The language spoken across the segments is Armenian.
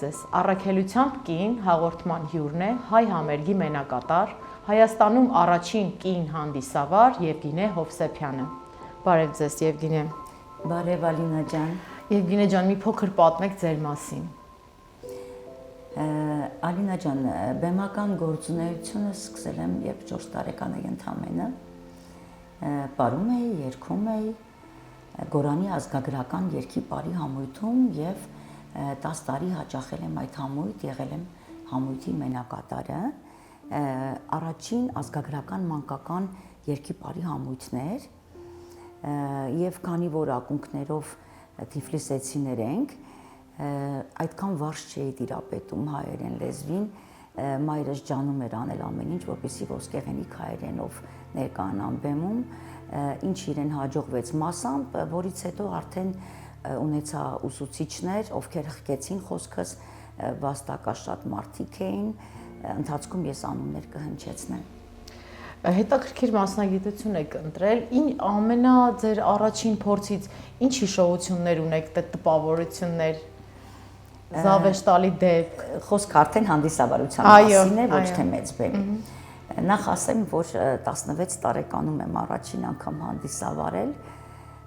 ձեզ, առաքելությամբ կին հաղորդման հյուրն է հայ համերգի մենակատար, Հայաստանում առաջին կին հանդիսավար Եվգինե Հովսեփյանը։ Բարև ձեզ, Եվգինե։ Բարև Ալինա ջան։ Եվգինե ջան, մի փոքր պատմեք ձեր մասին։ Ալինա ջան, բեմական գործունեությունը սկսել եմ, երբ 4 տարեկան էի ընդամենը։ Պարում էի, երգում էի Գորանի ազգագրական երգի պարի համույթում եւ 10 տարի հաճախել եմ այդ համույթ, եղել եմ համույթի մենակատարը, առաջին ազգագրական մանկական երգի պարի համույթներ եւ քանի որ ակունքներով թիֆլիսեցիներ ենք, այդքան վարժ չէի տիրապետում հայերեն լեզվին, մայրս ջանում էր անել ամեն ինչ, որպեսզի ոսկեղենիկ հայերենով ներկայանամ բեմում, ինչ իրեն հաջողվեց մասամբ, որից հետո արդեն ունեցա ուսուցիչներ, ովքեր հղկեցին խոսքս, վաստակաշատ մարդիկ էին, ընթացքում ես անուններ կհնչեցնեմ։ Հետաքրքիր մասնագիտություն եք ընտրել, ամենա ձեր առաջին փորձից ինչ հիշողություններ ունեք, տպավորություններ, զավեշտալի դեպք։ Խոսքը արդեն հանդիսավարության մասին է, ոչ թե մեծ բեմի։ Նախ ասեմ, որ 16 տարեկանում եմ առաջին անգամ հանդիսավարել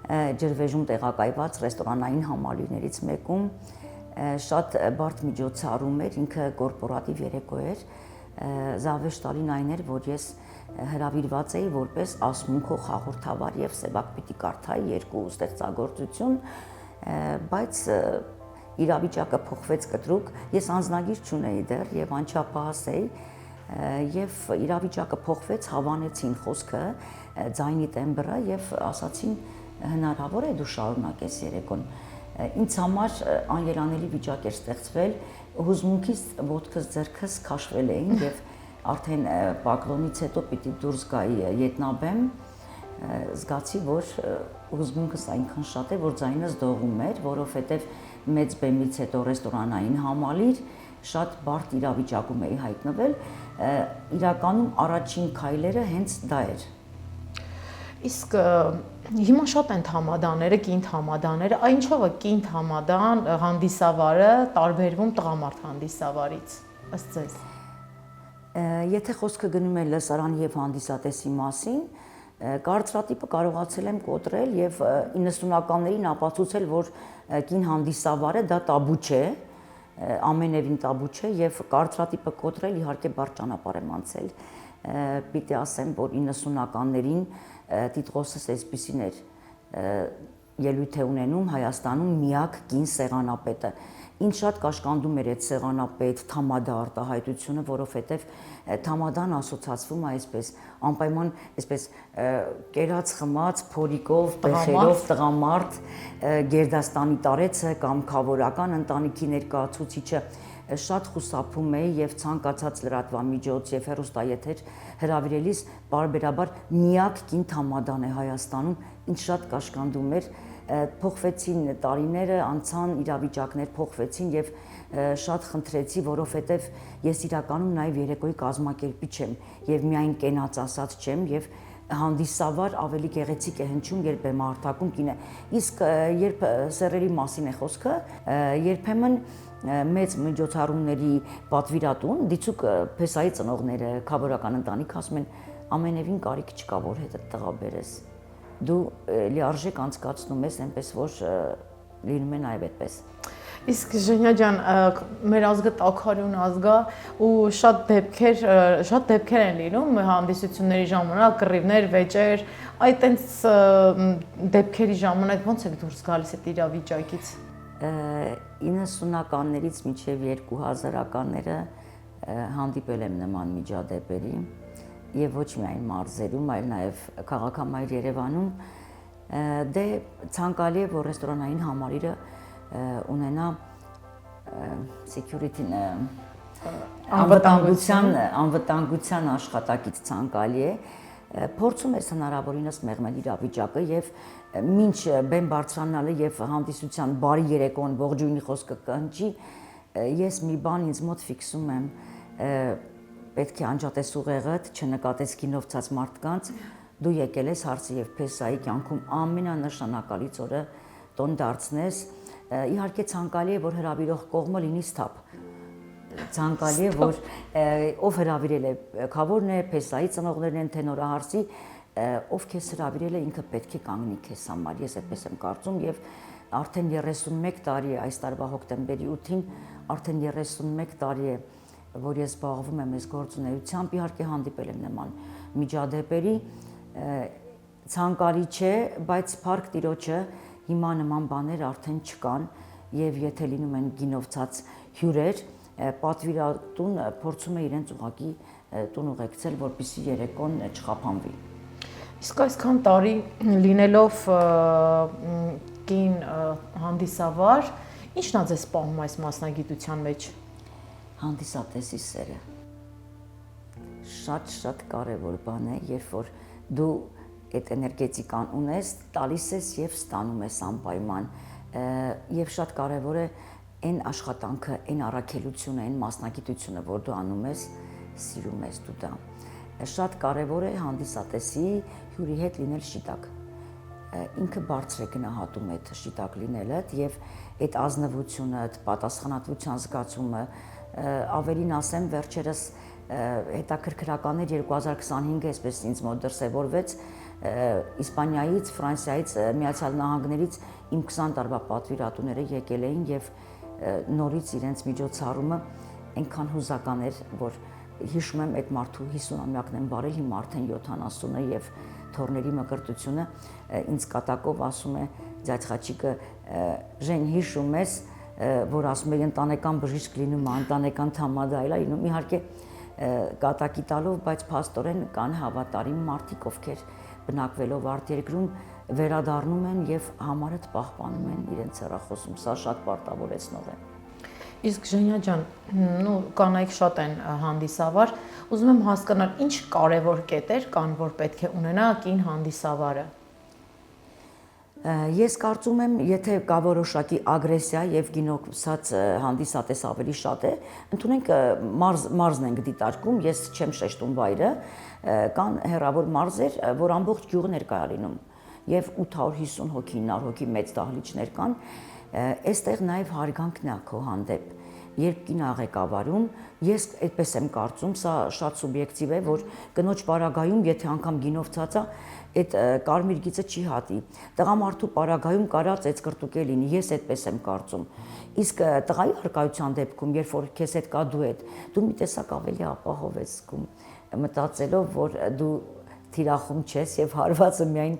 ջրվեժում տեղակայված ռեստորանային համալիրներից մեկում, շատ բարդ միջոցառում էր, ինքը կորպորատիվ երեկո էր, զավեշտալին այն էր, որ ես հրավիրված էի որպես ասմունքող հաղորդավար եւ սեբակ պիտի կարդայի երկու ստեղծագործություն, բայց իրավիճակը փոխվեց կտրուկ, ես անձնագիր չունեի դեռ եւ անչափահաս էի եւ իրավիճակը փոխվեց, հավանեցին խոսքը, ձայնի տեմբրը եւ ասացին հնարավոր է դու շարունակես երեկոն։ Ինձ համար աներանելի վիճակ էր ստեղծվել, հուզմունքից ոտքս ձեռքս քաշվել էին եւ արդեն պակլոնից հետո պիտի դուրս գայի ետնաբեմ, զգացի, որ հուզմունքս այնքան շատ է, որ ձայնս դողում էր, որովհետեւ մեծ բեմից հետո ռեստորանային համալիր շատ բարդ իրավիճակում էի հայտնվել, իրականում առաջին քայլերը հենց դա էր։ Իսկ հիմա շատ են թամադաները, կին թամադաները, ինչով է կին թամադան հանդիսավարը տարբերվում տղամարդ հանդիսավարից, ըստ ձեզ։ Եթե խոսքը գնում է լսարանի եւ հանդիսատեսի մասին, կարծրատիպը կարողացել եմ կոտրել եւ 90-ականներին ապացուցել, որ կին հանդիսավարը դա տաբու չէ, ամենևին տաբու չէ եւ կարծրատիպը կոտրել իհարկե բարդ ճանապարհ եմ անցել։ Պիտի ասեմ, որ 90-ականներին տիտղոսս այսպիսին էր, ելույթ է ունենում Հայաստանում միակ կին սեղանապետը։ Ինչ շատ կաշկանդում էր այդ սեղանապետ թամադա արտահայտությունը, որովհետև թամադան ասոցացվում է այսպես անպայման այսպես կերած խմած փորիկով, բեխերով տղամարդ, գերդաստանի տարեցը կամ քավորական ընտանիքի ներկայացուցիչը շատ խուսափում է եւ ցանկացած լրատվամիջոց եւ հեռուստաեթեր հրավիրելիս բարբերաբար միակ կին թամադան է Հայաստանում, ինչ շատ կաշկանդում էր, փոխվեցին տարիները, անցան իրավիճակներ փոխվեցին եւ շատ խնդրեցի, որովհետեւ ես իրականում նաեւ երեկոյի կազմակերպիչ եմ եւ միայն կենաց ասած չեմ եւ հանդիսավար ավելի գեղեցիկ է հնչում, երբ բեմահարթակում կին է։ Իսկ երբ սեռերի մասին է խոսքը, երբեմն մեծ միջոցառումների պատվիրատուն, դիցուկ փեսայի ծնողները, քավորական ընտանիք ասում են ամենևին կարիք չկա, որ հետը տղա բերես։ Դու լիարժեք անցկացնում ես, այնպես որ լինում է նաև այդպես։ Իսկ Ժենյա ջան, մեր ազգը տաքարյուն ազգ է ու շատ դեպքեր են լինում հանդիսությունների ժամանակ, կռիվներ, վեճեր, այդ տենց դեպքերի ժամանակ ո՞նց եք դուրս գալիս այդ իրավիճակից։ 90-ականներից մինչև 2000-ականները հանդիպել եմ նման միջադեպերի եւ ոչ միայն մարզերում, այլ նաեւ քաղաքամայր Երևանում, դե ցանկալի է, որ ռեստորանային համալիրը ունենա security անվտանգության աշխատակից ցանկալի է, փորձում ես հնարավորինս մեղմել իրավիճակը եւ մինչ բեմ բարձրանալը եւ հանդիսության բարի երեկոն ողջույնի խոսքը կհնչի, ես մի բան ինձ մոտ ֆիքսում եմ, պետք է անջատես ուղեղդ, չնկատես կինովցած մարդկանց, դու եկել ես հարցի եւ փեսայի կյանքում ամենանշանակալից օրը տոն դարձնես, Իհարկե ցանկալի է, որ հրավիրող կողմը լինի սթափ։ Ցանկալի է, որ ով հրավիրել է, քավորն է, փեսայի ծնողներն են, թե նորահարսի, ով քեզ հրավիրել է, ինքը պետք է կանգնի քեզ համար։ Ես այդպես եմ կարծում եւ արդեն 31 տարի է այս տարվա հոկտեմբերի 8-ին, արդեն 31 տարի է, որ ես զբաղվում եմ այս գործունեությամբ, իհարկե հանդիպել եմ նման միջադեպերի, ցանկալի չէ, բայց Փառք Տիրոջը հիմա նման բաներ արդեն չկան եւ եթե լինում են գինովցած հյուրեր, պատվիրատուն փորձում է իրենց ուղակի տուն ուղեկցել, որպեսզի երեկոն չխափանվի։ Իսկ այսքան տարի լինելով կին հանդիսավար, ի՞նչն է ձեզ սպանում այս մասնագիտության մեջ։ Հանդիսատեսի սերը շատ կարևոր բան է, երբ որ դու այդ էներգետիկան ունես, տալիս ես եւ ստանում ես անպայման, եւ շատ կարևոր է այն աշխատանքը, այն առաքելությունը, այն մասնագիտությունը, որ դու անում ես, սիրում ես դու դա։ Շատ կարևոր է հանդիսատեսի հյուրի հետ լինել շիտակ։ Ինքը բարձր է գնահատում այդ շիտակ լինելը եւ այդ ազնվությունը, այդ պատասխանատվության զգացումը, ավելին ասեմ, վերջերս հետաքրքրական էր 2025-ը, այսպես ինձ մոտ դրսևորվեց Իսպանիայից, Ֆրանսիայից, Միացյալ Նահանգներից իմ 20 տարվա պատվիրատուները եկել էին եւ նորից իրենց միջոցառումը այնքան հուզական էր, որ հիշում եմ այդ մարդու 50-ամյակն են բարել, հիմա արդեն 70-ը եւ թորների մկրտությունը ինձ կատակով ասում է ձյաձ Խաչիկը, Ժեն հիշում ես, որ ասում է ընտանեկան բժիշկ լինում, ընտանեկան թամադա այլ լինում, իհարկե կատակի տալով, բայց փաստորեն կան հավատարիմ մարդիկ, ովքեր բնակվելով արտերկրում վերադառնում են եւ համարդ պահպանում են իրենց հեռախոսում, սա շատ պարտավորեցնող է։ Իսկ Ժենյա ջան, կանայք շատ են հանդիսավար, ուզում եմ հասկանալ, ինչ կարևոր կետեր կան, որ պետք է ունենա կին հանդիսավարը։ Ես կարծում եմ, եթե կա որոշակի ագրեսիա եւ գինովցած հանդիսատես ավելի շատ է, ընդունենք մարզն ենք դիտարկում, ես չեմ շեշտում վայրը, կան հեռավոր մարզեր, որ ամբողջ գյուղը ներկա է լինում եւ 850 հոգի, 900 հոգի մեծ դահլիճներ կան, այստեղ նաեւ հարգանքն է քո հանդեպ։ Երբ կին աղեկավարում, ես այդպես եմ կարծում, սա շատ սուբյեկտիվ է, որ կնոջ պարագայում, եթե անգամ գինովցած է, այդ կարմիր գիծը չի հատի։ Տղամարդու պարագայում կարա ծեծկրտուկ լինի, ես այդպես եմ կարծում։ Իսկ տղայի առկայության դեպքում, երբ որ քեզ հետ կա դուետ, դու մի տեսակ ավելի ապահով ես զգում, մտածելով, որ դու թիրախում չես եւ հարվածը միայն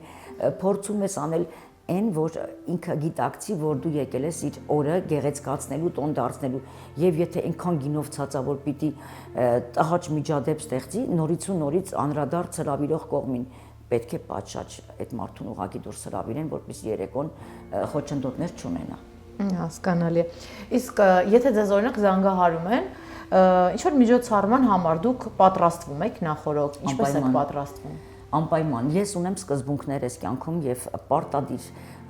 փորձում ես անել այն, որ ինքը գիտակցի, որ դու եկել ես իր օրը գեղեցկացնելու, տոն դարձնելու եւ եթե այնքան գինովցած է, որ պիտի տհաճ միջադեպ ստեղծի, նորից ու նորից անդրադարձ հրավիրող կողմին պետք է պատշաճ այդ մարդուն ուղակի դուրս հրավիրեն, որպեսզի երեկոն խոչընդոտներ չունենա։ Հասկանալի է։ Իսկ եթե ձեզ օրինակ զանգահարում են, ինչ որ միջոցառման համար դուք պատրաստվում եք նախորդ, ինչպես եք պատրաստվում։ Անպայման ես ունեմ սկզբունքներ այս կյանքում եւ պարտադիր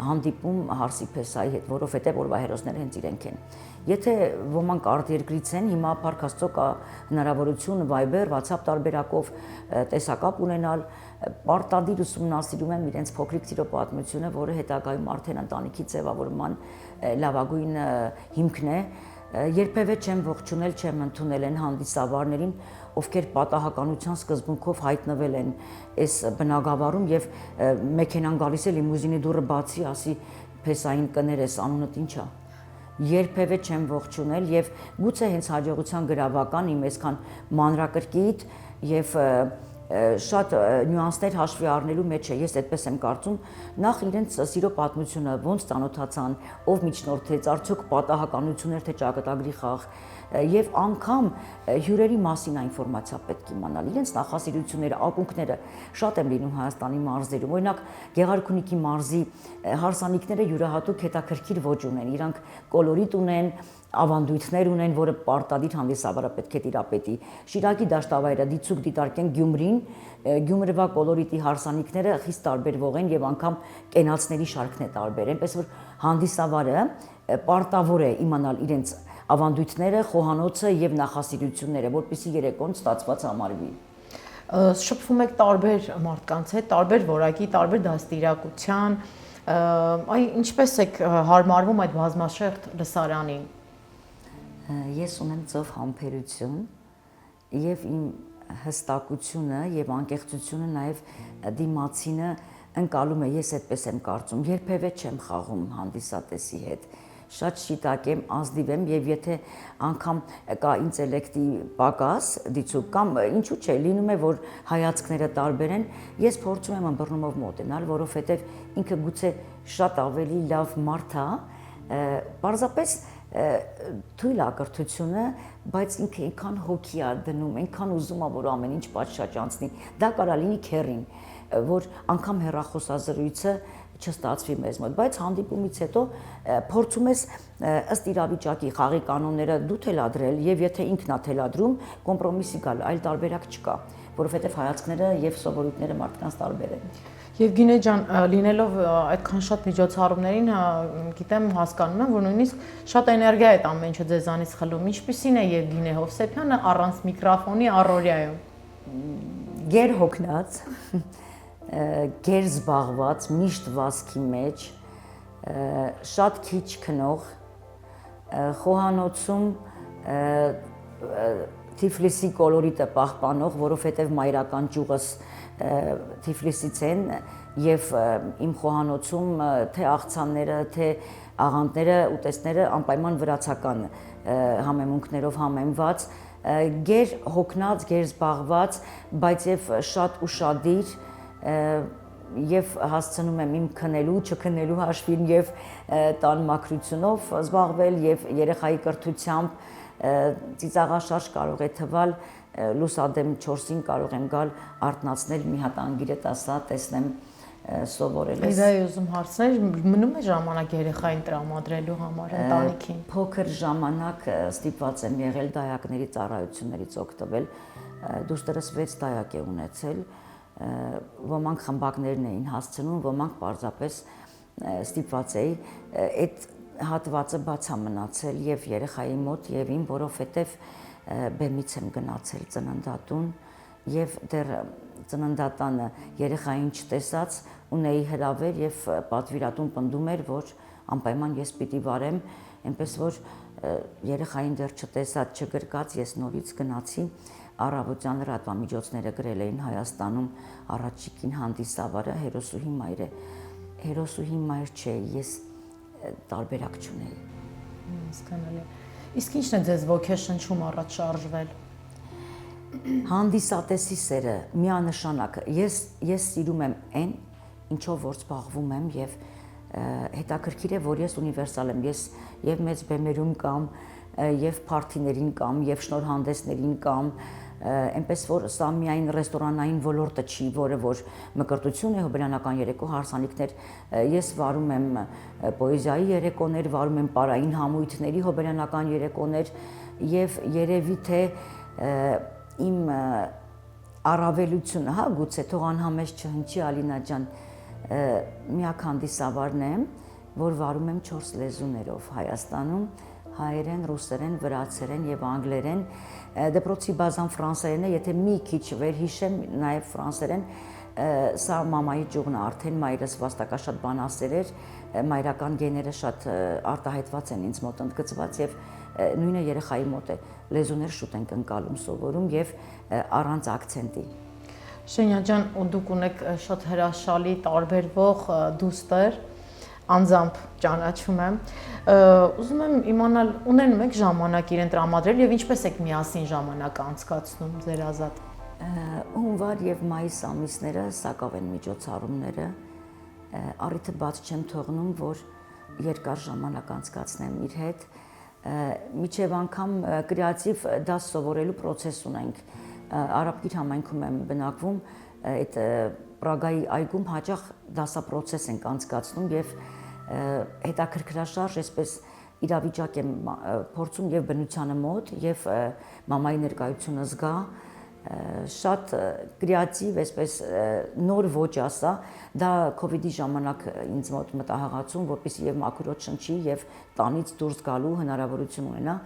հանդիպում հարսի փեսայի հետ, որովհետեւ օրվա հերոսները հենց իրենք են։ Եթե ոմանք արտերկրից են, հիմա Փառք Աստծո կա հնարավորություն Viber, WhatsApp տարբերակով տեսակապ ունենալ, պարտադիր ուսումնասիրում եմ իրենց փոքրիկ ծիրո պատմությունը, որը հետագայում արդեն ընտանիքի ձևավորման լավագույն հիմքն է։ Երբևէ չեմ ողջունել, չեմ ընդունել են հանդիսավարներին, ովքեր պատահականության սկզբունքով հայտնվել են այս բնակավարում եւ մեքենան գալիս է լիմուզինի դուռը բացի, ասի փեսային կներես, անունդ ի՞նչ է։ Երբևէ չեմ ողջունել եւ գուցե հենց հաջողության գրավական իմ այսքան մանրակրկիտ եւ շատ նյուանսներ հաշվի առնելու մեջ է, ես այդպես եմ կարծում, նախ իրենց սիրո պատմությունը ոնց ծանոթացան, ով միջնորդեց, արդյոք պատահականություններ թե ճակատագրի խաղ եւ անգամ հյուրերի մասին ինֆորմացիա պետք իմանալ, իրենց նախասիրությունները, ակունքները շատ են լինում Հայաստանի մարզերում, օրինակ Գեղարքունիքի մարզի հարսանիքները յուրահատուկ հետաքրքիր ոճ ունեն, իրանք կոլորիտ ունեն, ավանդույթներ ունեն, որը պարտադիր հանդիսավարը պետք է տիրապետի։ Շիրակի դաշտավայրը դիցուկ դիտարկեն Գյումրին, Գյումրվա կոլորիտի հարսանիքները խիստ տարբերվող են եւ անգամ կենացների շարքն է տարբեր, այնպես որ հանդիսավարը պարտավոր է իմանալ իրենց ավանդույթները, խոհանոցը եւ նախասիրությունները, որպեսզի երեկոն ստացված համարվի։ Շփվում եք տարբեր մարդկանց հետ, տարբեր որակի, տարբեր դաստիարակության, Այ ինչպես եք հարմարվում այդ բազմաշերտ լսարանին։ Ես ունեմ ծով համբերություն եւ իմ հստակությունը եւ անկեղծությունը նաեւ դիմացինը ընկալում է, ես այդպես եմ կարծում, երբևէ չեմ խաղում հանդիսատեսի հետ, շատ շիտակ եմ, ազնիվ եմ եւ եթե անգամ կա ինտելեկտի պակաս դիցուկ կամ ինչու՞ չէ, լինում է որ հայացքները տարբեր են, ես փորձում եմ ըմբռնումով մոտենալ, որովհետեւ ինքը գուցե շատ ավելի լավ մարդ է, պարզապես թույլ ակրթությունը, բայց ինքը այնքան հոգի է դնում, այնքան ուզում է որ ամեն ինչ պատշաճ անցնի, դա կարա լինի քերին, որ անգամ հեռախոսազրույցը չստացվի մեզ մոտ, բայց հանդիպումից հետո փորձում ես ըստ իրավիճակի խաղի կանոնները դու թելադրել եւ եթե ինքն է թելադրում կոմպրոմիսի գալ, այլ տարբերակ չկա, որովհետեւ հայացքները եւ սովորույթները մարդկանց տարբեր են։ Եվգենի ջան, լինելով այդքան շատ միջոցառումներին, գիտեմ, հասկանում եմ, որ նույնիսկ շատ էներգիա է ամեն ինչը ձեզանից խլում։ Ինչպիսին է Եվգենի Հովսեփյանը առանց միկրոֆոնի առօրյայում։ Գեր հոգնած, գեր զբաղված, միշտ վազքի մեջ, շատ քիչ քնող, խոհանոցում Թիֆլիսի կոլորիտը պահպանող, որովհետև մայրական ճյուղս Թիֆլիսից են եւ իմ խոհանոցում թե աղցանները, թե աղանդները, ուտեստները անպայման վրացական համեմունքներով համեմված, գեր հոգնած, գեր զբաղված, բայց եւ շատ ուշադիր եւ հասցնում եմ իմ քնելու, չքնելու հաշվին եւ տան մաքրությունով զբաղվել եւ երեխայի կրթությամբ ծիծաղաշարժ կարող է թվալ լուսադեմ 4-ին կարող եմ գալ արթնացնել մի հատ անգիրը 10-ա տեսնեմ սովորել ես։ Դա ուզում հարցնել, մնում է ժամանակ երեխային տրամադրելու համար ընտանիքին։ Փոքր ժամանակ ստիպված եմ եղել դայակների ծառայություններից օգտվել։ Դուստերս 6 դայակ է ունեցել, ոմանք խմբակներն էին հասցնում, ոմանք պարզապես ստիպված էի այդ հատվածը բաց է մնացել եւ երեխայի մոտ եւ իմ, որովհետեւ բեմից եմ գնացել ծննդատուն եւ դեռ ծննդատանը երեխային չտեսած ունեի հրավեր եւ պատվիրատուն պնդում էր, որ անպայման ես պիտի վարեմ, այնպես որ երեխային դեռ չտեսած, չգրկած ես նորից գնացի առավոտյան լրատվամիջոցները գրել էին Հայաստանում առաջիկին հանդիսավարը հերոսուհի մայր է։ Հերոսուհի մայր չէ, ես տարբերակ չունեի։ Հասկանալի։ Իսկ ինչն է ձեզ ոգեշնչում առաջ շարժվել։ Հանդիսատեսի սերը միանշանակ։ Ես սիրում եմ այն, ինչով որ զբաղվում եմ եւ հետաքրքիր է, որ ես ունիվերսալ եմ։ Ես եւ մեծ բեմերում կամ եւ փարթիներին կամ եւ շնորհանդեսներին կամ այնպես որ սա միայն ռեստորանային ոլորտը չի, որը որ մկրտություն է, հոբելյանական երեկո հարսանիքներ, ես վարում եմ պոեզիայի երեկոներ, վարում եմ պարային համույթների հոբելյանական երեկոներ եւ երևի թե իմ առավելությունը, հա, գուցե թող անհամեջ չհնչի Ալինա ջան, միակ հանդիսավարն եմ, որ վարում եմ 4 լեզուներով Հայաստանում, հայերեն, ռուսերեն, վրացերեն եւ անգլերեն, դպրոցի բազան ֆրանսերեն է, եթե մի քիչ վերհիշեմ նաեւ ֆրանսերեն, սա մամայի ճյուղն է, արդեն մայրս վաստակաշատ բանասեր էր, մայրական գեները շատ արտահայտված են ինձ մոտ ընդգծված եւ նույնը երեխայի մոտ է, լեզուներ շուտ ենք ընկալում, սովորում եւ առանց ակցենտի։ Շենյա ջան, դուք ունեք շատ հրաշալի տարբերվող դուստր, անձամբ ճանաչում եմ։ Ուզում եմ իմանալ, ունենում եք ժամանակ իրեն տրամադրել եւ ինչպես եք միասին ժամանակ անցկացնում ձեր ազատ։ Հունվար եւ մայիս ամիսները սակավ են միջոցառումները, առիթը բաց չեմ թողնում, որ երկար ժամանակ անցկացնեմ իր հետ, միջև անգամ կրեատիվ դաս սովորելու process ունենք։ Արաբկիր համայնքում եմ բնակվում, այդ Պրագայի այգում հաճախ դասապրոցես ենք անցկացնում եւ հետաքրքրաշարժ այսպես իրավիճակ եմ փորձում եւ բնությանը մոտ եւ մամայի ներկայությունը զգա շատ կրեատիվ այսպես նոր ոճ ասա դա կոവിഡ്ի ժամանակ ինձ մոտ մտահղացում որպեսզի եւ մաքրոտ շնչի եւ տանից դուրս գալու հնարավորություն ունենա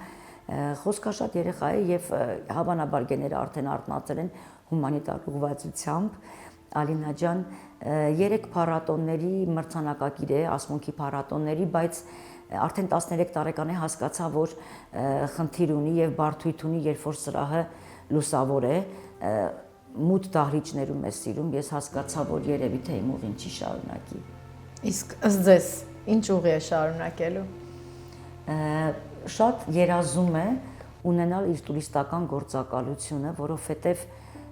խոսքա շատ երեխա է եւ հավանաբար գեները արդեն արտնացել են հումանիտար ուղղվածությամբ Ալինա ջան, 3 փառատոնների մրցանակակիր է, ասմունքի փառատոնների, բայց արդեն 13 տարեկան է հասկացա, որ խնդիր ունի եւ բարդույթ ունի, երբ որ սրահը լուսավոր է, մութ դահլիճներում է սիրում, ես հասկացա, որ երևի թե իմ ուղին չի շարունակի։ Իսկ ըստ ձեզ ինչ ուղի է շարունակելու։ Շատ երազում է ունենալ իր տուրիստական գործակալությունը, որովհետև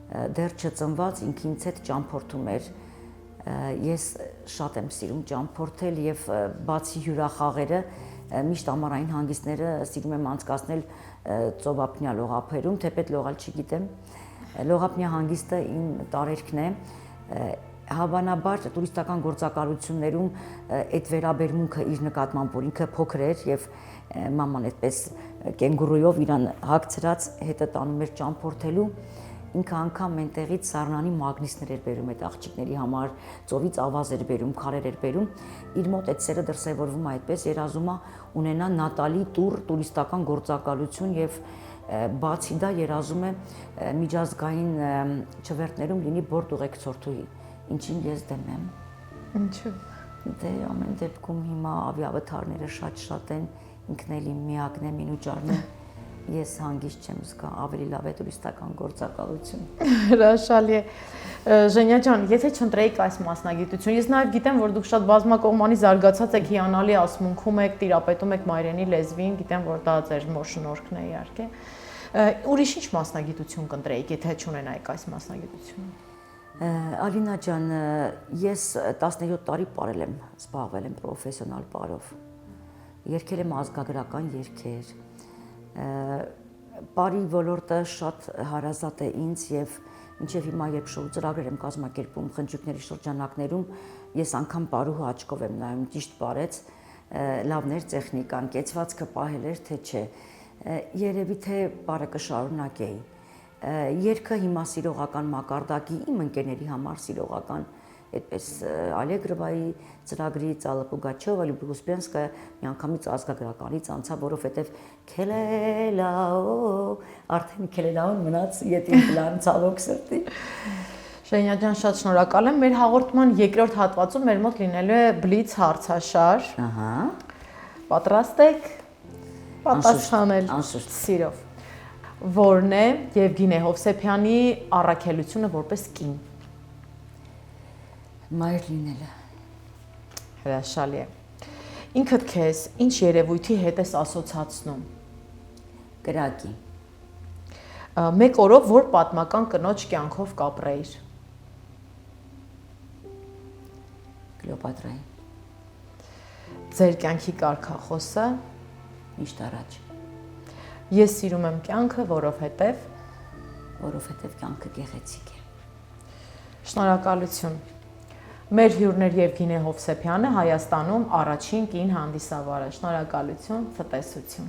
դեռ չծնված ինքնից հետ ճամփորդում էր։ Ես շատ եմ սիրում ճամփորդել եւ բացի հյուրախաղերը միշտ ամառային հանգիստները սիրում եմ անցկացնել ծովափնյա լողափերում, թեպետ լողալ չգիտեմ։ Լողափնյա հանգիստը իմ տարերքն է։ Հավանաբար տուրիստական գործակալություններում այդ վերաբերմունքը իր նկատմամբ, որ ինքը փոքր էր եւ մաման այդպես կենգուրուով իրան հագցրած հետը տանում էր ճամփորդելու, ինքը անգամ մենտեղից սառնանի մագնիսներ էր բերում այդ աղջիկների համար, ծովից ավազ էր բերում, քարեր էր բերում, իր մոտ այդ սերը դրսևորվում է այդպես, երազում է ունենա Նատալի տուր տուրիստական գործակալություն եւ բացի դա երազում է միջազգային չվերթներում լինի բորդ ուղեկցորդուհի, ինչին ես դեմ եմ։ Ինչու՞։ Դե ամեն դեպքում հիմա ավիավթարները շատ են, ինքն էլ իմ միակն է, մինուճարն է, ես հանգիստ չեմ զգա, ավելի լավ է տուրիստական գործակալություն։ Հրաշալի է։ Ժենյա ջան, եթե չընտրեիք այս մասնագիտությունը, ես նաև գիտեմ, որ դուք շատ բազմակողմանի զարգացած եք, հիանալի ասմունքում եք, տիրապետում եք մայրենի լեզվին, գիտեմ, որ դա ձեր մոր շնորհքն է իհարկե։ Ուրիշ ինչ մասնագիտություն կընտրեիք, եթե չունենայիք այս մասնագիտությունը։ Ալինա ջան, ես 17 տարի պարել եմ, զբաղվել եմ պրոֆեսիոնալ պարով։ Երգել եմ ազգագրական երգեր։ Պարի ոլորտը շատ հարազատ է ինձ եւ մինչեւ հիմա երբ շոու ծրագրեր եմ կազմակերպում խնջույքների շրջանակներում, ես անգամ պարուհու աչքով եմ նայում, ճիշտ պարեց, լավներ տեխնիկան, կեցվածքը պահել էր թե չէ։ Երևի թե պարը կշարունակեի։ Երգը հիմա սիրողական մակարդակի իմ ընկերների համար սիրողական այդպես Ալեգրովայի ծրագրից Ալլա Պուգաչովա, Լյուբի Ուսպենսկայա միանգամից ազգագրականից անցա, որովհետև քելելաո արդեն քելելաուն մնաց յետին պլան ցավոք սրտի։ Ժենյա ջան, շատ շնորհակալ եմ։ Մեր հաղորդման երկրորդ հատվածում մեր մոտ լինելու է բլից հարցաշար։ Ահա։ Պատրաստ եք պատասխանել սիրով։ Որն է Եվգենի Հովսեփյանի առաքելությունը որպես կին։ Մայր լինելը։ Հրաշալի է։ Ինքդ քեզ ինչ երևույթի հետ ես ասոցացնում։ Կրակի։ Մեկ օրով որ պատմական կնոջ կյանքով կապրեիր։ Կլեոպատրայի։ Ձեր կյանքի կարգախոսը։ Միշտ առաջ։ Ես սիրում եմ կյանքը, որովհետև կյանքը գեղեցիկ է։ Շնորհակալություն։ Մեր հյուրն Եվգենի Հովսեփյանը Հայաստանում առաջին կին հանդիսավարը։ Շնորհակալություն, ցտեսություն։